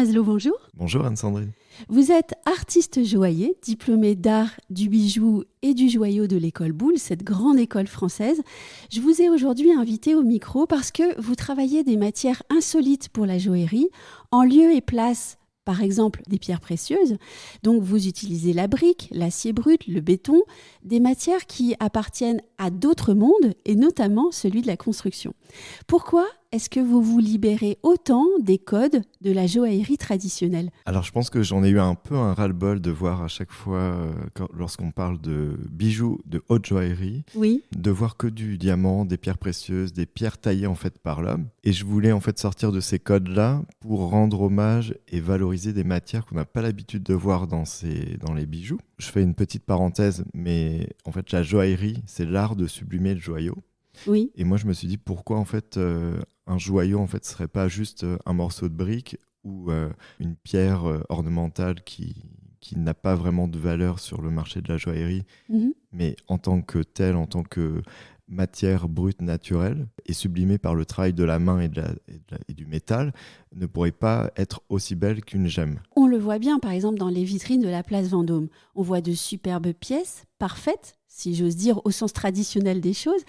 Maslow, bonjour. Bonjour Anne-Sandrine. Vous êtes artiste joaillier, diplômé d'art du bijou et du joyau de l'école Boulle, cette grande école française. Je vous ai aujourd'hui invité au micro parce que vous travaillez des matières insolites pour la joaillerie, en lieu et place, par exemple, des pierres précieuses. Donc vous utilisez la brique, l'acier brut, le béton, des matières qui appartiennent à d'autres mondes et notamment celui de la construction. Pourquoi est-ce que vous vous libérez autant des codes de la joaillerie traditionnelle ? Alors je pense que j'en ai eu un peu un ras-le-bol de voir à chaque fois, lorsqu'on parle de bijoux de haute joaillerie, Oui. de voir que du diamant, des pierres précieuses, des pierres taillées en fait par l'homme. Et je voulais en fait sortir de ces codes-là pour rendre hommage et valoriser des matières qu'on n'a pas l'habitude de voir dans les bijoux. Je fais une petite parenthèse, mais en fait la joaillerie, c'est l'art de sublimer le joyau. Oui. Et moi, je me suis dit, pourquoi en fait un joyau en fait serait pas juste un morceau de brique ou une pierre ornementale qui n'a pas vraiment de valeur sur le marché de la joaillerie, mais en tant que telle, en tant que matière brute naturelle et sublimée par le travail de la main et du métal, ne pourrait pas être aussi belle qu'une gemme. On le voit bien, par exemple, dans les vitrines de la place Vendôme. On voit de superbes pièces, parfaites, si j'ose dire, au sens traditionnel des choses,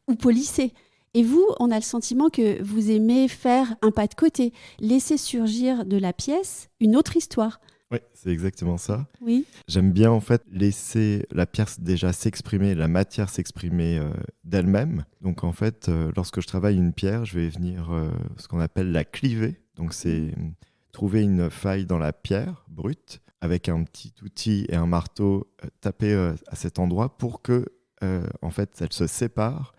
ou polissées. Et vous, on a le sentiment que vous aimez faire un pas de côté, laisser surgir de la pièce une autre histoire. Oui, c'est exactement ça. Oui. J'aime bien en fait laisser la pierre déjà s'exprimer, la matière s'exprimer d'elle-même. Donc en fait, lorsque je travaille une pierre, je vais venir ce qu'on appelle la cliver. Donc c'est trouver une faille dans la pierre brute avec un petit outil et un marteau, taper à cet endroit pour que en fait, elle se sépare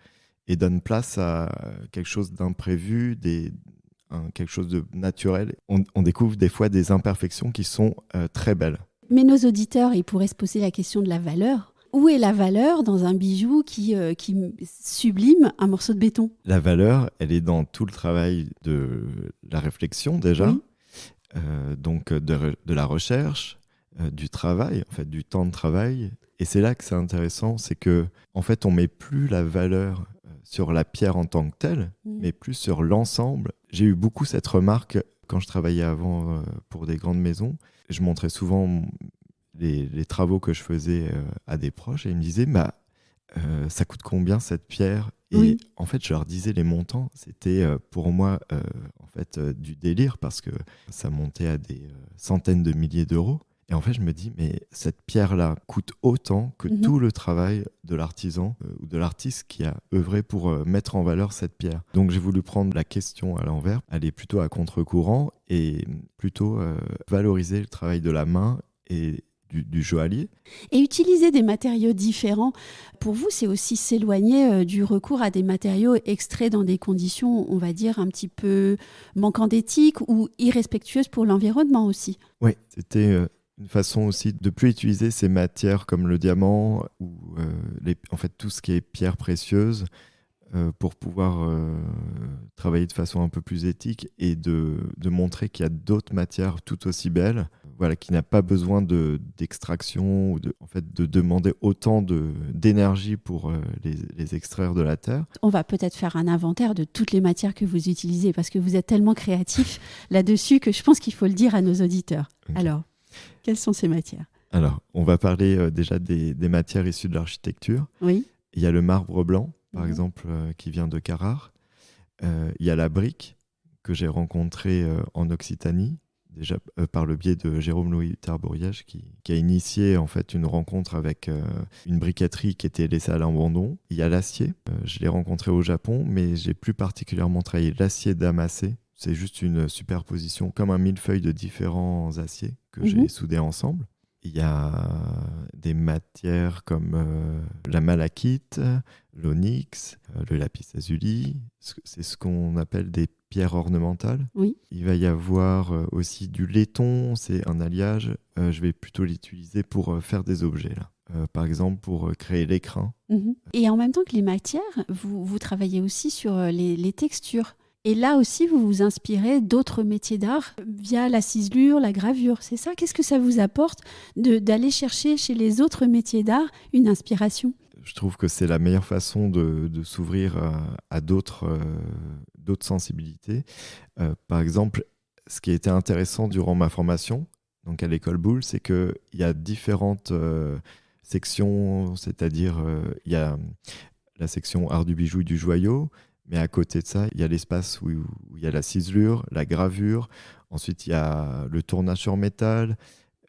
et donne place à quelque chose d'imprévu, quelque chose de naturel. On découvre des fois des imperfections qui sont très belles. Mais nos auditeurs, ils pourraient se poser la question de la valeur. Où est la valeur dans un bijou qui sublime un morceau de béton ? La valeur, elle est dans tout le travail de la réflexion déjà, Oui. donc de la recherche, du travail, en fait, du temps de travail. Et c'est là que c'est intéressant, c'est que en fait, on met plus la valeur sur la pierre en tant que telle, mais plus sur l'ensemble. J'ai eu beaucoup cette remarque quand je travaillais avant pour des grandes maisons. Je montrais souvent les travaux que je faisais à des proches et ils me disaient ça coûte combien cette pierre ? Et en fait, je leur disais les montants. C'était pour moi en fait du délire parce que ça montait à des centaines de milliers d'euros. Et en fait, je me dis, mais cette pierre-là coûte autant que tout le travail de l'artisan ou de l'artiste qui a œuvré pour mettre en valeur cette pierre. Donc, j'ai voulu prendre la question à l'envers, aller plutôt à contre-courant et plutôt valoriser le travail de la main et du joaillier. Et utiliser des matériaux différents, pour vous, c'est aussi s'éloigner du recours à des matériaux extraits dans des conditions, on va dire, un petit peu manquant d'éthique ou irrespectueuses pour l'environnement aussi. Oui, c'était une façon aussi de plus utiliser ces matières comme le diamant ou en fait tout ce qui est pierres précieuses pour pouvoir travailler de façon un peu plus éthique et de montrer qu'il y a d'autres matières tout aussi belles, voilà, qui n'a pas besoin d'extraction ou en fait, de demander autant d'énergie pour les extraire de la terre. On va peut-être faire un inventaire de toutes les matières que vous utilisez parce que vous êtes tellement créatif là-dessus que je pense qu'il faut le dire à nos auditeurs. Okay. Alors, quelles sont ces matières ? Alors, on va parler déjà des matières issues de l'architecture. Oui. Il y a le marbre blanc, par exemple, qui vient de Carrare. Il y a la brique que j'ai rencontrée en Occitanie, déjà par le biais de Jérôme-Louis Tarboriège, qui a initié en fait une rencontre avec une briqueterie qui était laissée à l'abandon. Il y a l'acier, je l'ai rencontré au Japon, mais j'ai plus particulièrement travaillé l'acier damassé. C'est juste une superposition, comme un millefeuille de différents aciers que j'ai soudés ensemble. Il y a des matières comme la malachite, l'onyx, le lapis lazuli. C'est ce qu'on appelle des pierres ornementales. Oui. Il va y avoir aussi du laiton, c'est un alliage. Je vais plutôt l'utiliser pour faire des objets, là. Par exemple, pour créer l'écrin. Et en même temps que les matières, vous travaillez aussi sur les textures. Et là aussi, vous vous inspirez d'autres métiers d'art via la ciselure, la gravure. C'est ça ? Qu'est-ce que ça vous apporte d'aller chercher chez les autres métiers d'art une inspiration ? Je trouve que c'est la meilleure façon de s'ouvrir à d'autres sensibilités. Par exemple, ce qui était intéressant durant ma formation, donc à l'école Boulle, c'est qu'il y a différentes sections, c'est-à-dire il y a la section art du bijou et du joyau, mais à côté de ça, il y a l'espace où il y a la ciselure, la gravure, ensuite il y a le tournage sur métal,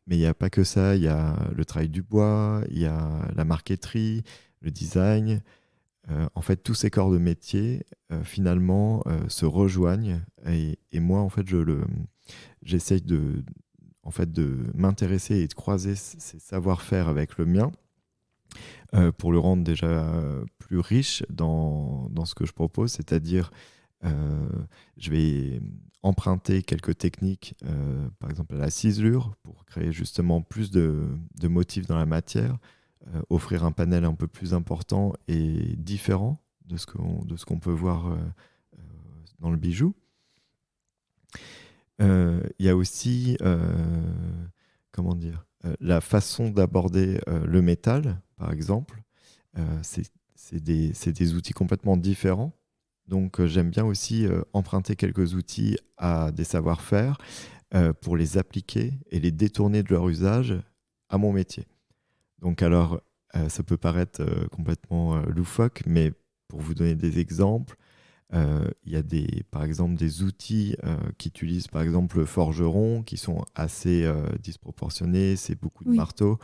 mais il n'y a pas que ça, il y a le travail du bois, il y a la marqueterie, le design. En fait, tous ces corps de métier, finalement, se rejoignent. Et moi, en fait, j'essaye en fait, de m'intéresser et de croiser ces savoir-faire avec le mien pour le rendre déjà plus riche dans ce que je propose. C'est-à-dire, je vais emprunter quelques techniques, par exemple à la ciselure, pour créer justement plus de motifs dans la matière, offrir un panel un peu plus important et différent de ce qu'on peut voir dans le bijou. Il y a aussi, comment dire, la façon d'aborder le métal, par exemple. C'est des outils complètement différents. Donc j'aime bien aussi emprunter quelques outils à des savoir-faire pour les appliquer et les détourner de leur usage à mon métier. Donc alors, ça peut paraître complètement loufoque, mais pour vous donner des exemples, il y a par exemple des outils qui utilisent par exemple le forgeron qui sont assez disproportionnés, c'est beaucoup de marteaux.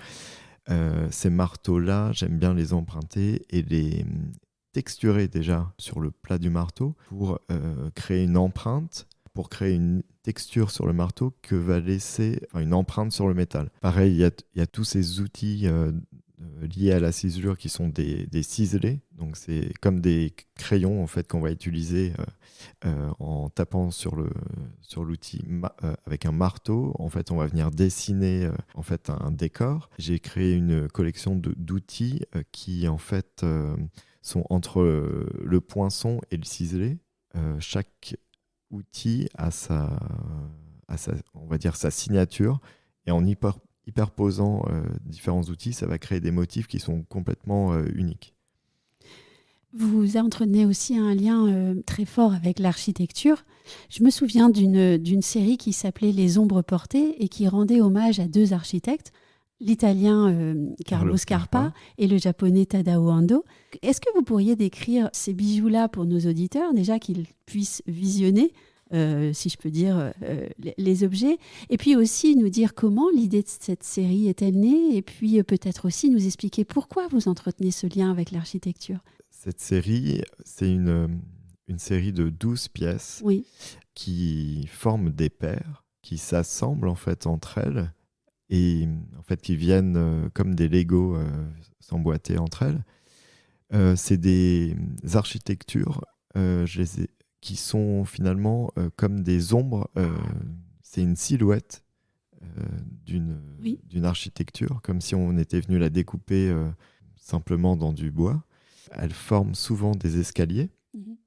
Ces marteaux-là, j'aime bien les emprunter et les texturer déjà sur le plat du marteau pour créer une empreinte, pour créer une texture sur le marteau que va laisser une empreinte sur le métal. Pareil, il y a tous ces outils liés à la ciselure qui sont des ciselés. Donc c'est comme des crayons en fait qu'on va utiliser en tapant sur l'outil avec un marteau. En fait, on va venir dessiner en fait un décor. J'ai créé une collection d'outils qui en fait sont entre le poinçon et le ciselé. Chaque outil a on va dire sa signature, et en hyperposant différents outils, ça va créer des motifs qui sont complètement uniques. Vous entretenez aussi un lien très fort avec l'architecture. Je me souviens d'une série qui s'appelait Les Ombres portées et qui rendait hommage à deux architectes, l'italien Carlo Scarpa et le japonais Tadao Ando. Est-ce que vous pourriez décrire ces bijoux-là pour nos auditeurs, déjà qu'ils puissent visionner si je peux dire, les objets. Et puis aussi nous dire comment l'idée de cette série est-elle née. Et puis peut-être aussi nous expliquer pourquoi vous entretenez ce lien avec l'architecture. Cette série, c'est une série de 12 pièces qui forment des paires, qui s'assemblent en fait entre elles et en fait qui viennent comme des Legos s'emboîter entre elles. C'est des architectures, qui sont finalement comme des ombres. C'est une silhouette d'une architecture, comme si on était venu la découper simplement dans du bois. Elle forme souvent des escaliers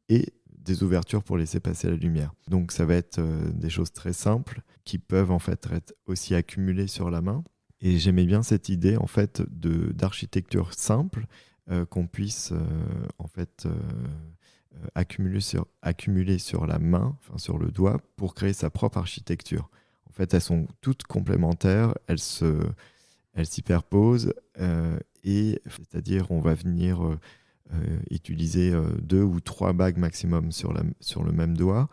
et des ouvertures pour laisser passer la lumière. Donc ça va être des choses très simples qui peuvent en fait être aussi accumulées sur la main. Et j'aimais bien cette idée en fait d'architecture simple qu'on puisse en fait accumuler sur la main, enfin sur le doigt, pour créer sa propre architecture. En fait, elles sont toutes complémentaires, elles s'hyperposent, et c'est-à-dire on va venir utiliser 2 ou 3 bagues maximum sur le même doigt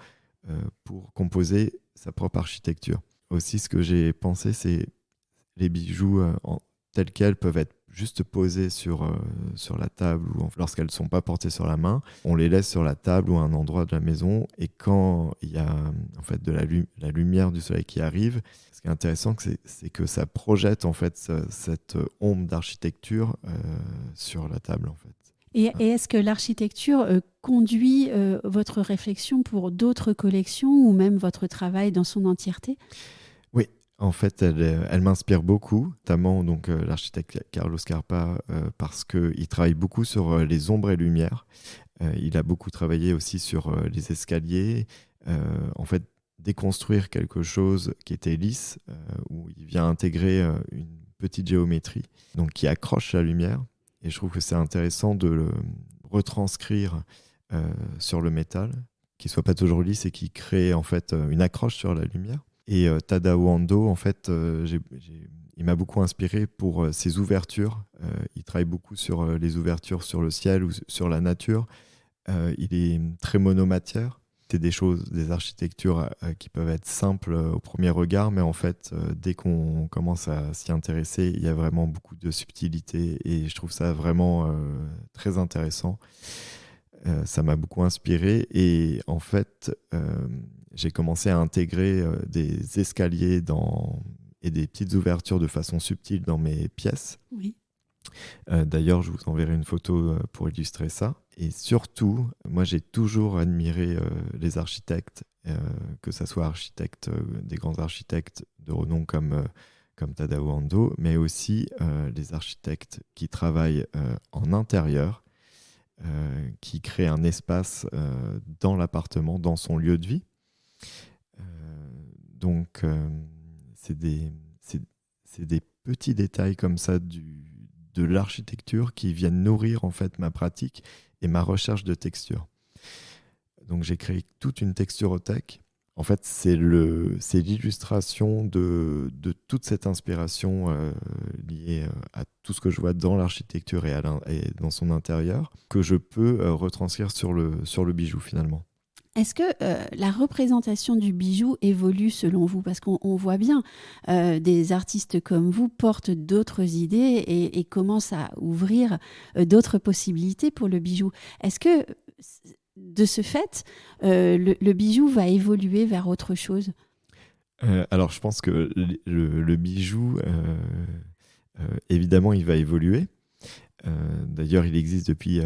pour composer sa propre architecture. Aussi, ce que j'ai pensé, c'est les bijoux tels quels peuvent être juste posés sur la table ou lorsqu'elles ne sont pas portées sur la main. On les laisse sur la table ou à un endroit de la maison, et quand il y a en fait de la lumière du soleil qui arrive, ce qui est intéressant, c'est que ça projette en fait cette ombre d'architecture sur la table en fait. Et est-ce que l'architecture conduit votre réflexion pour d'autres collections ou même votre travail dans son entièreté ? Oui, en fait, elle m'inspire beaucoup, notamment donc, l'architecte Carlo Scarpa, parce qu'il travaille beaucoup sur les ombres et lumières. Il a beaucoup travaillé aussi sur les escaliers. En fait, déconstruire quelque chose qui était lisse, où il vient intégrer une petite géométrie donc, qui accroche la lumière. Et je trouve que c'est intéressant de le retranscrire sur le métal, qui soit pas toujours lisse et qui crée en fait une accroche sur la lumière. Et Tadao Ando, en fait, il m'a beaucoup inspiré pour ses ouvertures. Il travaille beaucoup sur les ouvertures sur le ciel ou sur la nature. Il est très monomatière. C'est des architectures qui peuvent être simples au premier regard, mais en fait, dès qu'on commence à s'y intéresser, il y a vraiment beaucoup de subtilité et je trouve ça vraiment très intéressant. Ça m'a beaucoup inspiré et en fait, j'ai commencé à intégrer des escaliers et des petites ouvertures de façon subtile dans mes pièces. Oui. D'ailleurs, je vous enverrai une photo pour illustrer ça. Et surtout, moi, j'ai toujours admiré les architectes, que ce soit des grands architectes de renom comme Tadao Ando, mais aussi les architectes qui travaillent en intérieur, qui créent un espace dans l'appartement, dans son lieu de vie. Donc, c'est des petits détails comme ça de l'architecture qui viennent nourrir en fait ma pratique et ma recherche de texture. Donc j'ai créé toute une texturothèque. En fait, c'est l'illustration de toute cette inspiration liée à tout ce que je vois dans l'architecture et dans son intérieur que je peux retranscrire sur le bijou finalement. Est-ce que la représentation du bijou évolue selon vous? Parce qu'on voit bien des artistes comme vous portent d'autres idées et commencent à ouvrir d'autres possibilités pour le bijou. Est-ce que, de ce fait, le bijou va évoluer vers autre chose? Alors, je pense que le bijou, évidemment, il va évoluer. D'ailleurs, il existe depuis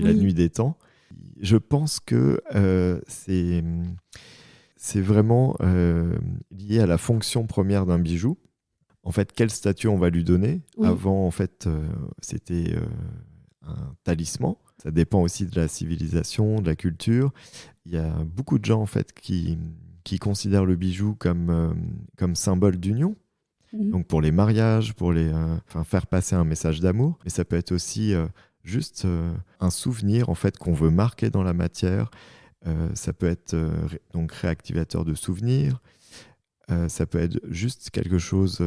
la nuit des temps. Je pense que c'est vraiment lié à la fonction première d'un bijou. En fait, quel statut on va lui donner. Oui. Avant, en fait, c'était un talisman. Ça dépend aussi de la civilisation, de la culture. Il y a beaucoup de gens, en fait, qui considèrent le bijou comme symbole d'union. Donc pour les mariages, pour faire passer un message d'amour. Mais ça peut être aussi juste un souvenir en fait, qu'on veut marquer dans la matière. Ça peut être donc réactivateur de souvenirs. Ça peut être juste quelque chose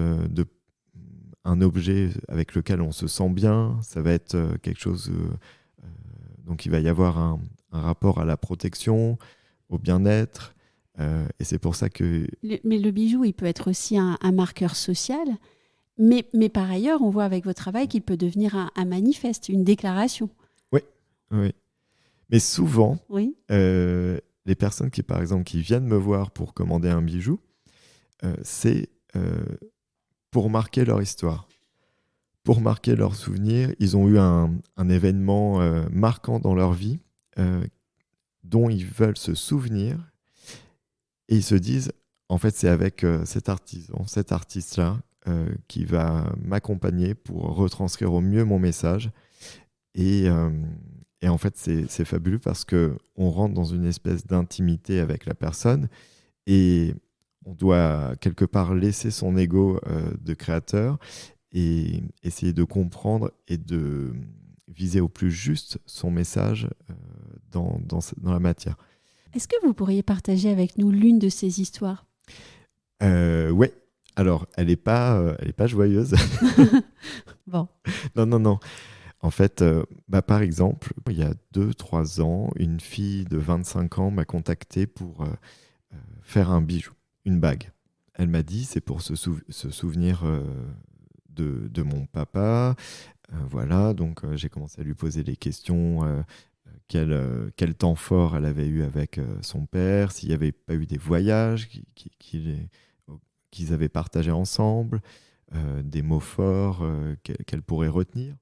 un objet avec lequel on se sent bien. Ça va être quelque chose... donc il va y avoir un rapport à la protection, au bien-être. Et c'est pour ça que... Mais le bijou, il peut être aussi un marqueur social. Mais par ailleurs, on voit avec votre travail qu'il peut devenir un manifeste, une déclaration. Oui. Mais souvent, oui. Les personnes par exemple, qui viennent me voir pour commander un bijou, c'est pour marquer leur histoire, pour marquer leurs souvenirs. Ils ont eu un événement marquant dans leur vie dont ils veulent se souvenir. Et ils se disent, en fait, c'est avec cet artiste-là, qui va m'accompagner pour retranscrire au mieux mon message. Et en fait, c'est fabuleux parce qu'on rentre dans une espèce d'intimité avec la personne et on doit quelque part laisser son ego de créateur et essayer de comprendre et de viser au plus juste son message dans la matière. Est-ce que vous pourriez partager avec nous l'une de ces histoires ? Oui. Alors, elle n'est pas joyeuse. Bon. Non. En fait, par exemple, il y a 2-3 ans, une fille de 25 ans m'a contacté pour faire un bijou, une bague. Elle m'a dit, c'est pour se souvenir de mon papa. Voilà, donc j'ai commencé à lui poser des questions. Quel temps fort elle avait eu avec son père, s'il n'y avait pas eu des voyages qu'ils avaient partagés ensemble, des mots forts qu'elle pourrait retenir.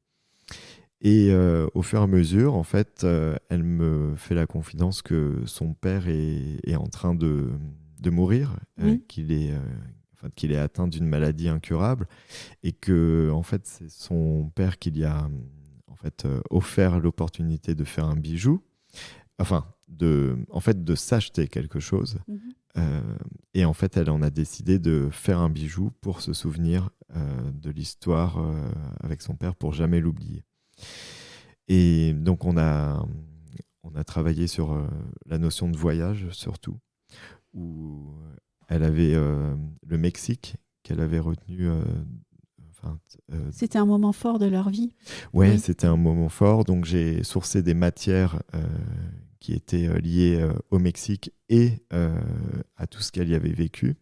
Et au fur et à mesure, en fait, elle me fait la confidence que son père est en train de mourir, qu'il est atteint d'une maladie incurable, et que en fait, c'est son père qui lui a offert l'opportunité de faire un bijou, de s'acheter quelque chose. Et en fait, elle en a décidé de faire un bijou pour se souvenir de l'histoire avec son père, pour jamais l'oublier. Et donc, on a on a travaillé sur la notion de voyage surtout, où elle avait le Mexique qu'elle avait retenu. C'était un moment fort de leur vie. Ouais, Oui. c'était un moment fort. Donc j'ai sourcé des matières qui étaient liées au Mexique et à tout ce qu'elle y avait vécu.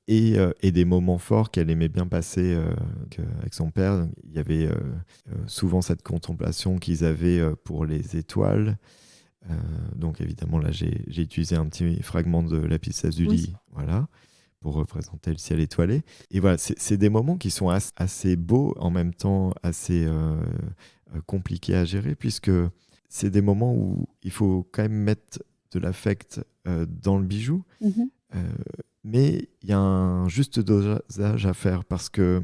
Et des moments forts qu'elle aimait bien passer avec son père. Il y avait souvent cette contemplation qu'ils avaient pour les étoiles. Donc évidemment, là, j'ai utilisé un petit fragment de Lapis Lazuli, voilà, pour représenter le ciel étoilé. Et voilà, c'est des moments qui sont assez beaux, en même temps assez compliqués à gérer, puisque c'est des moments où il faut quand même mettre de l'affect dans le bijou. Mm-hmm. Mais il y a un juste dosage à faire, parce que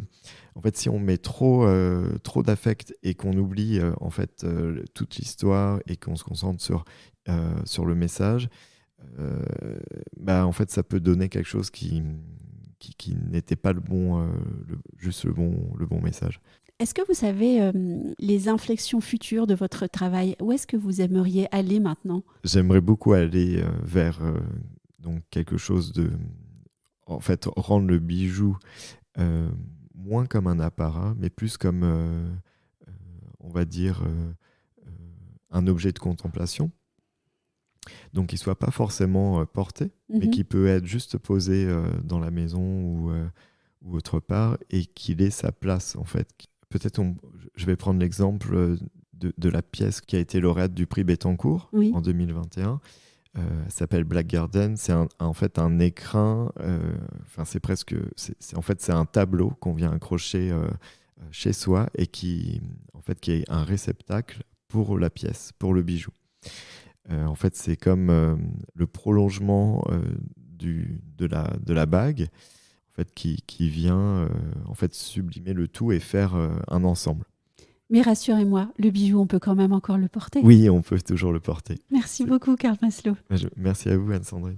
en fait, si on met trop d'affect et qu'on oublie en fait toute l'histoire et qu'on se concentre sur le message, en fait, ça peut donner quelque chose qui n'était pas le bon message. Est-ce que vous savez les inflexions futures de votre travail? Où est-ce que vous aimeriez aller maintenant? J'aimerais beaucoup aller vers donc quelque chose de, en fait, rendre le bijou moins comme un apparat, mais plus comme, on va dire, un objet de contemplation. Donc, qui ne soit pas forcément porté, mais qui peut être juste posé dans la maison ou autre part, et qu'il ait sa place, en fait. Peut-être, je vais prendre l'exemple de la pièce qui a été lauréate du prix Bettencourt en 2021. Elle s'appelle Black Garden. C'est en fait un écrin. C'est un tableau qu'on vient accrocher chez soi et qui est un réceptacle pour la pièce, pour le bijou. En fait, c'est comme le prolongement de la bague, en fait, qui vient en fait sublimer le tout et faire un ensemble. Mais rassurez-moi, le bijou, on peut quand même encore le porter. Oui, on peut toujours le porter. Merci beaucoup, Karl Maslow. Merci à vous, Anne-Sandrine.